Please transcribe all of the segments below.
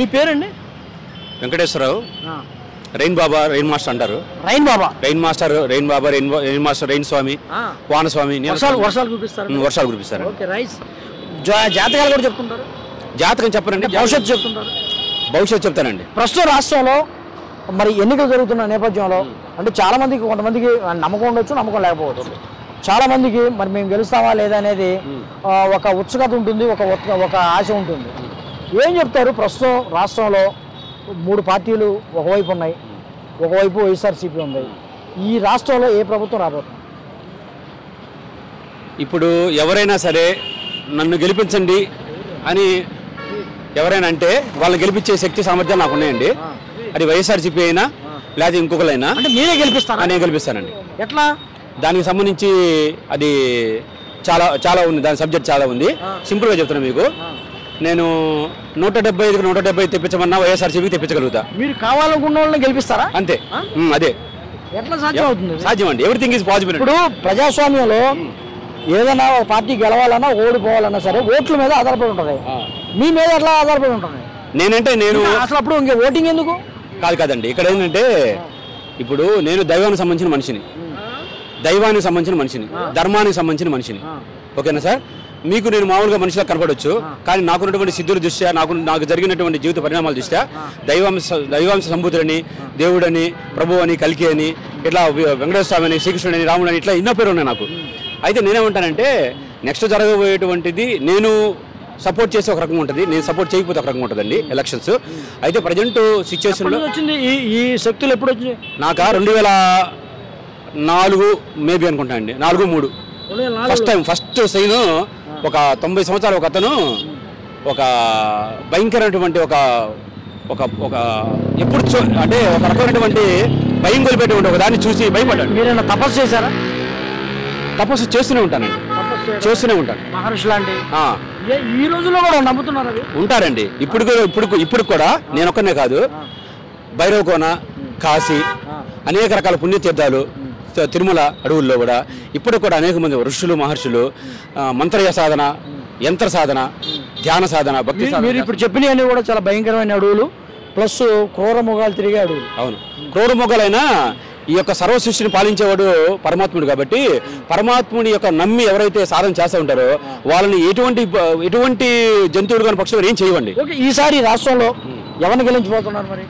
మీ పేరండి? వెంకటేశ్వరరావు. రైన్ బాబా, rain master అంటారు. Rain బాబా, rain master, rain బాబా, rain master, rain స్వామి, వానస్వామి. వర్షాలు కురిపిస్తారు. వర్షాలు కురిపిస్తారు. జాతకాలు కూడా చెప్తుంటారు. జాతకం చెప్పరండి, భవిష్యత్తు చెప్తుంటారు. భవిష్యత్తు చెప్తానండి. ప్రస్తుతం రాష్ట్రంలో మరి ఎన్నికలు జరుగుతున్న నేపథ్యంలో అంటే చాలా మందికి, కొంతమందికి నమ్మకం ఉండొచ్చు, నమ్మకం లేకపోవచ్చు. చాలా మందికి మరి మేము గెలుస్తామా లేదా అనేది ఒక ఉత్సుకత ఉంటుంది, ఒక ఆశ ఉంటుంది. ఏం చెప్తారు? ప్రస్తుతం రాష్ట్రంలో 3 పార్టీలు ఒకవైపు ఉన్నాయి, ఒకవైపు వైఎస్ఆర్సీపీ ఉంది. ఈ రాష్ట్రంలో ఏ ప్రభుత్వం రాబోతుంది? ఇప్పుడు ఎవరైనా సరే నన్ను గెలిపించండి అని ఎవరైనా అంటే వాళ్ళని గెలిపించే శక్తి సామర్థ్యాలు నాకు ఉన్నాయండి. అది వైఎస్ఆర్సీపీ అయినా లేదా ఇంకొకరైనా. అంటే మీరే గెలిపిస్తారా? నేను గెలిపిస్తానండి. ఎట్లా? దానికి సంబంధించి అది చాలా చాలా ఉంది, దాని సబ్జెక్ట్ చాలా ఉంది. సింపుల్గా చెప్తున్నాను మీకు. నేను 175కి 170 తెప్పించమన్నా వైఎస్ఆర్సీపీకి తెప్పించగలుగుతా. మీరు కావాలనుకున్న వాళ్ళని గెలిపిస్తారా? అంతే, అదే. ఎట్లా సాధ్యం అవుతుంది? సాధ్యం అండి, ఎవ్రీథింగ్ ఈజ్ పాసిబుల్. ఇప్పుడు ప్రజాస్వామ్యంలో ఏదైనా ఒక పార్టీ గెలవాలన్నా, ఓడిపోవాలన్నా సరే ఓట్ల మీద ఆధారపడి ఉంటుంది. మీ మీద ఎట్లా ఆధారపడి ఉంటుంది? నేను అసలు అప్పుడు ఇంకా ఓటింగ్ ఎందుకు? కాదండి. ఇక్కడ ఏంటంటే ఇప్పుడు నేను దైవానికి సంబంధించిన మనిషిని, దైవానికి సంబంధించిన మనిషిని, ధర్మానికి సంబంధించిన మనిషిని. ఓకేనా సార్? మీకు నేను మామూలుగా మనిషిలా కనపడవచ్చు, కానీ నాకున్నటువంటి సిద్ధుల దృష్ట్యా, నాకు జరిగినటువంటి జీవిత పరిణామాల దృష్ట్యా దైవాంశ సంబూతులని, దేవుడని, ప్రభు అని, కల్కి అని, ఇట్లా వెంకటేశ్వర స్వామి అని, శ్రీకృష్ణుడు అని, రాముడు అని, ఇట్లా ఎన్నో పేరు ఉన్నాయి నాకు. అయితే నేనేమంటానంటే నెక్స్ట్ జరగబోయేటువంటిది నేను సపోర్ట్ చేసే ఒక రకం ఉంటుంది, నేను సపోర్ట్ చేయకపోతే ఒక రకం ఉంటుందండి ఎలక్షన్స్. అయితే ప్రజెంట్ సిచ్యువేషన్లో వచ్చింది ఈ శక్తులు ఎప్పుడు వచ్చింది? నాకు 2004 మేబీ అనుకుంటానండి, 4-3 ఫస్ట్ సైన్. ఒక 90 సంవత్సరాలు ఒక అతను ఒక భయంకరమైనటువంటి ఒక ఎప్పుడు అంటే ఒక రకమైనటువంటి భయం కొలిపేటువంటి ఒక దాన్ని చూసి భయపడ్డాడు. మీరైనా తపస్సు చేశారా? తపస్సు చేస్తూనే ఉంటానండి, చేస్తూనే ఉంటాను. మహర్షి లాంటి ఈ రోజుల్లో కూడా నమ్ముతున్నారు, ఉంటారండి. ఇప్పుడు కూడా నేను ఒక్కనే కాదు, భైరవకోన, కాశీ, అనేక రకాల పుణ్యతీర్థాలు, తిరుమల అడవుల్లో కూడా ఇప్పుడు కూడా అనేక మంది ఋషులు, మహర్షులు మంత్రయ సాధన, యంత్ర సాధన, ధ్యాన సాధన, భక్తి సాధన. మీరు ఇప్పుడు చెప్పినవన్నీ కూడా చాలా భయంకరమైన అడవులు, ప్లస్ క్రూర మొగాలు తిరిగే అడవులు. అవును, క్రూర మొగాలైనా ఈ యొక్క సర్వ సృష్టిని పాలించేవాడు పరమాత్ముడు కాబట్టి పరమాత్ముడి యొక్క నమ్మి ఎవరైతే సాధన చేస్తూ ఉంటారో వాళ్ళని ఎటువంటి జంతువులు కానీ పక్షులు ఏం చేయవండి. ఈసారి రాష్ట్రంలో ఎవరిని గెలిపించబోతున్నారు? మరి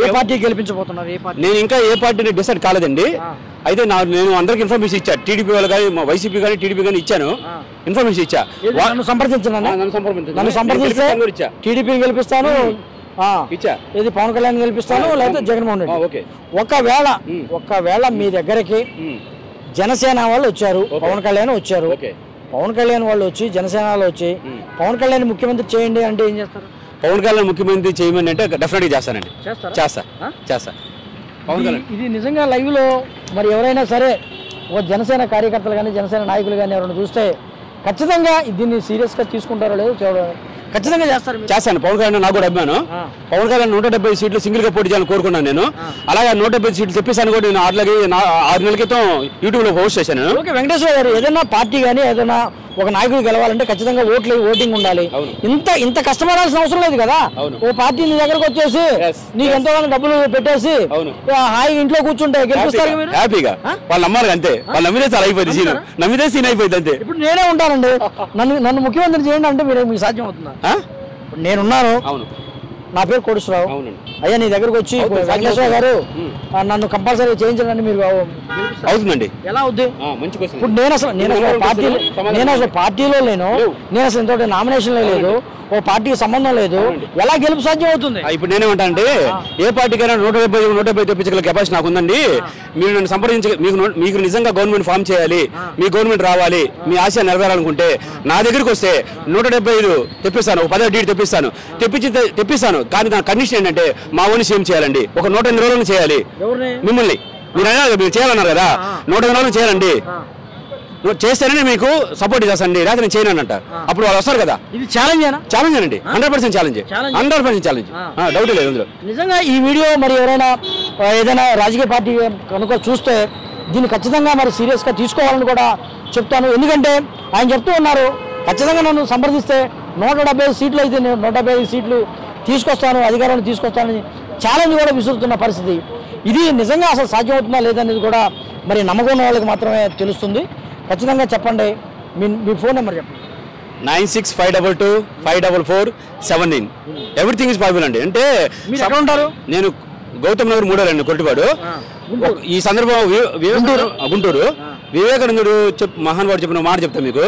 ఏ పార్టీ గెలిపించబోతున్నారు? నేను ఇంకా ఏ పార్టీని డిసైడ్ కాలేదండి. అయితే నేను అందరికి ఇన్ఫర్మేషన్ ఇచ్చా, టీడీపీ వాళ్ళు కానీ, వైసీపీ కానీ, టీడీపీ కానీ ఇచ్చాను, ఇన్ఫర్మేషన్ ఇచ్చా. నన్ను సంప్రదిస్తే టీడీపీని గెలిపిస్తాను, ఇది పవన్ కళ్యాణ్ గెలిపిస్తాను, లేకపోతే జగన్మోహన్ రెడ్డి. ఒకవేళ మీ దగ్గరికి జనసేన వాళ్ళు వచ్చారు, పవన్ కళ్యాణ్ వచ్చారు, పవన్ కళ్యాణ్ వాళ్ళు వచ్చి జనసేన వాళ్ళు వచ్చి పవన్ కళ్యాణ్ ముఖ్యమంత్రి చేయండి అంటే ఏం చేస్తారు? పవన్ కళ్యాణ్ ముఖ్యమంత్రి చేయమని అంటే డెఫినెట్గా చేస్తానండి, చేస్తా. పవన్ కళ్యాణ్ ఇది నిజంగా లైవ్ లో మరి ఎవరైనా సరే ఒక జనసేన కార్యకర్తలు కానీ, జనసేన నాయకులు కానీ ఎవరైనా చూస్తే ఖచ్చితంగా దీన్ని సీరియస్ గా తీసుకుంటారో లేదో చూడాలి. ఖచ్చితంగా చేస్తాను. పవన్ కళ్యాణ్ నాకు కూడా అభిమానం. పవన్ కళ్యాణ్ 170 సీట్లు సింగిల్ గా పోటీ చేయాలని కోరుకున్నాను నేను. అలాగే 170 సీట్లు తెప్పిస్తాను కూడా. నేను 6 నెలల క్రితం యూట్యూబ్ లో పోస్ట్ చేశాను. వెంకటేశ్వర గారు, ఏదైనా పార్టీ కానీ ఏదైనా ఒక నాయకుడు గెలవాలంటే ఖచ్చితంగా ఓటింగ్ ఉండాలి. ఇంత కష్టపడాల్సిన అవసరం లేదు కదా. ఓ పార్టీ నీ దగ్గరకు వచ్చేసి నీకు ఎంతో డబ్బులు పెట్టేసి హాయిగా ఇంట్లో కూర్చుంటే గెలిపిస్తారు హ్యాపీగా. వాళ్ళు నమ్మాలి అంతే, వాళ్ళు నమ్మితే చాలా అయిపోయింది, నమ్మితే సీన్ అయిపోయింది అంతే. ఇప్పుడు నేనే ఉంటానండి, నన్ను ముఖ్యమంత్రి చేయండి అంటే మీకు సాధ్యం అవుతుందా? నేనున్నాను, నా పేరు కోటేశ్వరరావు. అయ్యా నీ దగ్గరకు వచ్చి వెంకటేశ్వర గారు నన్ను కంపల్సరీ చేయించాలని మీరు అవుతుందండి. ఎలా అవుద్ది? ఇప్పుడు నేను అసలు పార్టీలో లేను, నేను అసలు ఇంత నామినేషన్ లేదు, ఓ పార్టీకి సంబంధం లేదు, ఎలా గెలుపు సాధ్యం అవుతుంది? ఇప్పుడు నేనేమంటానంటే ఏ పార్టీకైనా 170 తెప్పించగల కెపాసిటీ నాకు ఉందండి. మీరు నన్ను మీకు నిజంగా గవర్నమెంట్ ఫామ్ చేయాలి, మీ గవర్నమెంట్ రావాలి, మీ ఆశ నెరవేరాలనుకుంటే నా దగ్గరికి వస్తే 175 తెప్పిస్తాను, 10 డీట్ తెప్పిస్తాను. కానీ నా కండిషన్ ఏంటంటే మా ఓని సీఎం చేయాలండి. ఒక 180 రోజులను చేయాలి మిమ్మల్ని. మీరు చేయాలన్నారు కదా, 180 రోజులు చేయాలండి. చేస్తేనే మీకు సపోర్ట్ చేస్తానండి, లేకపోతే నేను చేయనంట. అప్పుడు వాళ్ళు వస్తారు కదా. ఇది ఛాలెంజ్ అండి, 100% ఛాలెంజ్, 100% డౌట్ లేదు అందులో. నిజంగా ఈ వీడియో మరి ఎవరైనా ఏదైనా రాజకీయ పార్టీ కనుక చూస్తే దీన్ని ఖచ్చితంగా మరి సీరియస్గా తీసుకోవాలని కూడా చెప్తాను. ఎందుకంటే ఆయన చెప్తూ ఉన్నారు ఖచ్చితంగా నన్ను సంప్రదిస్తే 170 సీట్లు అయితే 175 సీట్లు తీసుకొస్తాను, అధికారాన్ని తీసుకొస్తానని ఛాలెంజ్ కూడా విసురుతున్న పరిస్థితి. ఇది నిజంగా అసలు సాధ్యమవుతుందా లేదనేది కూడా మరి నమ్మకం ఉన్న వాళ్ళకి మాత్రమే తెలుస్తుంది. ఖచ్చితంగా చెప్పండి, మీ ఫోన్ నెంబర్ చెప్పండి. 9652254417. ఎవ్రీథింగ్ ఇస్ పాసిబుల్ అండి. అంటే మీరు ఎక్కడ ఉంటారు? నేను గౌతమ్ నగర్ 3 అండి, కొట్టిపాడు. ఈ సందర్భం గుంటూరు. వివేకానందుడు మహానుభావుడు చెప్పిన మాట చెప్తాను మీకు.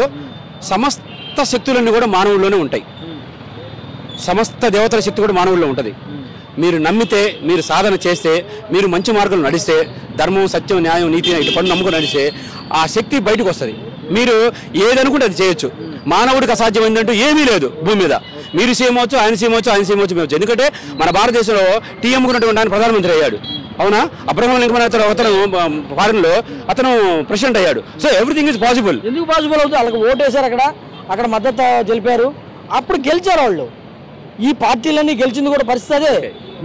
సమస్త శక్తులన్నీ కూడా మానవుల్లోనే ఉంటాయి. సమస్త దేవతల శక్తి కూడా మానవుల్లో ఉంటుంది. మీరు నమ్మితే, మీరు సాధన చేస్తే, మీరు మంచి మార్గంలో నడిస్తే, ధర్మం, సత్యం, న్యాయం, నీతి ఇటు పనులు నమ్ముకొని నడిస్తే ఆ శక్తి బయటకు వస్తుంది. మీరు ఏదనుకుంటే అది చేయొచ్చు. మానవుడికి అసాధ్యమైందంటూ ఏమీ లేదు భూమి మీద. మీరు సీఎం అవచ్చు, ఆయన సీఎం అవచ్చు, ఆయన సీఎం అవచ్చు. ఎందుకంటే మన భారతదేశంలో టీ అమ్ముకున్నటువంటి ఆయన ప్రధానమంత్రి అయ్యాడు. అవునా? అబ్రహం లింకన్ అతను ఫారెన్లో అతను ప్రెసిడెంట్ అయ్యాడు. So everything is possible. ఎందుకు పాసిబుల్ అవుతుంది? వాళ్ళకి ఓటేశారు, అక్కడ మద్దతు తెలిపారు, అప్పుడు గెలిచారు వాళ్ళు. ఈ పార్టీలన్నీ గెలిచింది కూడా పరిస్థితి అదే.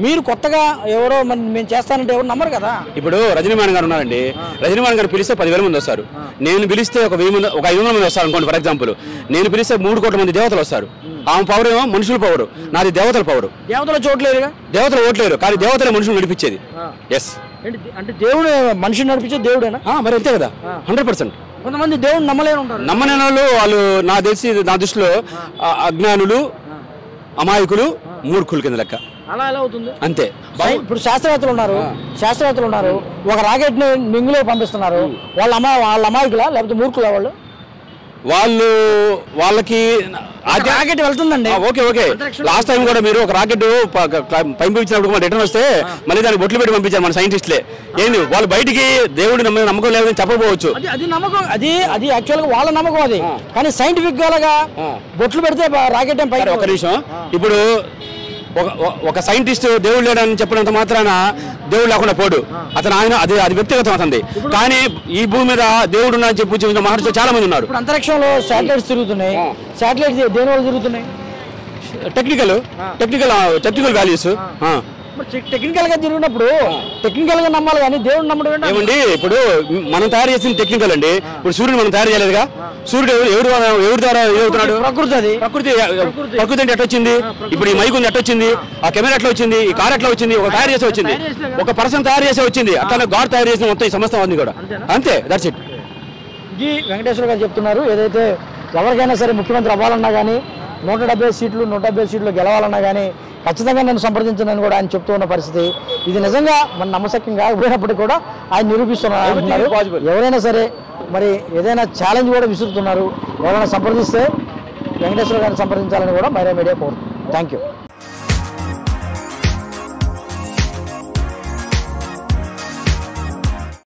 మీరు కొత్తగా ఎవరో మేము చేస్తానంటే ఎవరు నమ్మరు కదా. ఇప్పుడు రజనీమాన్ గారు ఉన్నారండి. రజనీమాన్ గారు పిలిస్తే 10,000 మంది వస్తారు. నేను పిలిస్తే ఒక 500 మంది వస్తారు అనుకోండి. ఫర్ ఎగ్జాంపుల్, నేను పిలిస్తే 3 కోట్ల మంది దేవతలు వస్తారు. ఆమె పవర్ ఏమో మనుషుల పవర్, నాది దేవతల పవర్. దేవతల చోట్లేరుగా, దేవతలు ఓట్లేరు, కానీ దేవతల మనుషులు నడిపించేది. ఎస్, అంటే దేవుడు మనిషిని నడిపించేది దేవుడేనా? మరి అంతే కదా, 100%. కొంతమంది దేవుడు నమ్మలేని ఉంటారు. నమ్మలేని వాళ్ళు నాకు తెలిసి నా దృష్టిలో అజ్ఞానులు, అమాయకులు, మూర్ఖుల కింద లెక్క. అలా ఎలా అవుతుంది? అంతే. ఇప్పుడు శాస్త్రవేత్తలు ఉన్నారు, ఒక రాకెట్ ని నింగులో పంపిస్తున్నారు. వాళ్ళ అమాయకులా లేకపోతే మూర్ఖులా? వాళ్ళకి రాకెట్ వెళ్తుందండి. ఓకే. లాస్ట్ టైం కూడా మీరు ఒక రాకెట్ పంపించినప్పుడు రిటర్న్ వస్తే మళ్ళీ దాన్ని బొట్లు పెట్టి పంపించారు మన సైంటిస్టులే. ఏంది వాళ్ళు బయటికి దేవుడి నమ్మకం లేదని చెప్పకపోవచ్చు. అది నమ్మకం, అది యాక్చువల్గా వాళ్ళ నమ్మకం అది. కానీ సైంటిఫిక్ గా బొట్లు పెడితే రాకెట్ ఏం పైకి. ఒక నిమిషం, ఇప్పుడు ఒక సైంటిస్ట్ దేవుడు లేడని చెప్పినంత మాత్రాన దేవుడు లేకుండా పోడు. ఆయన అది వ్యక్తిగతం అతనిది. కానీ ఈ భూమి మీద దేవుడు అని చెప్పి చూసిన మహర్షులు చాలా మంది ఉన్నారు. అంతరిక్షంలో శాటిలైట్స్ తిరుగుతున్నాయి. శాటిలైట్స్ దేని వల్ల తిరుగుతున్నాయి? Technical values. టెక్నికల్ గా తిరిగినప్పుడు టెక్నికల్ గా నమ్మాలి, కానీ దేవుడు నమ్మడం ఏమండి? ఇప్పుడు మనం తయారు చేసిన టెక్నికల్ అండి. ఇప్పుడు సూర్యుడు మనం తయారు చేయలేదుగా. సూర్యుడు ఎవరి ద్వారా ఎదుగుతున్నాడు? ప్రకృతి అంటే ఎట్లా వచ్చింది? ఇప్పుడు ఈ మైక్ ఉంది ఎట్లా వచ్చింది? ఆ కెమెరా ఎట్లా వచ్చింది? ఈ కార్ ఎట్లా వచ్చింది? ఒక తయారు చేసే వచ్చింది, ఒక పర్సన్ తయారు చేసే వచ్చింది. అట్లా గాడ్ తయారు చేసిన మొత్తం ఈ సమస్తం అన్ని కూడా అంతే. That's it. ఇది వెంకటేశ్వర గారు చెప్తున్నారు. ఏదైతే ఎవరికైనా సరే ముఖ్యమంత్రి అవ్వాలన్నా కానీ 170 సీట్లు గెలవాలన్నా కానీ ఖచ్చితంగా నన్ను సంప్రదించనని కూడా ఆయన చెప్తూ ఉన్న పరిస్థితి. ఇది నిజంగా మన నమ్మశక్యం కాకపోయినప్పటికీ కూడా ఆయన నిరూపిస్తున్నారు. ఎవరైనా సరే మరి ఏదైనా ఛాలెంజ్ కూడా విసురుతున్నారు. ఎవరైనా సంప్రదిస్తే వెంకటేశ్వర గారిని సంప్రదించాలని కూడా మైరా మీడియా కోరుతుంది. Thank you.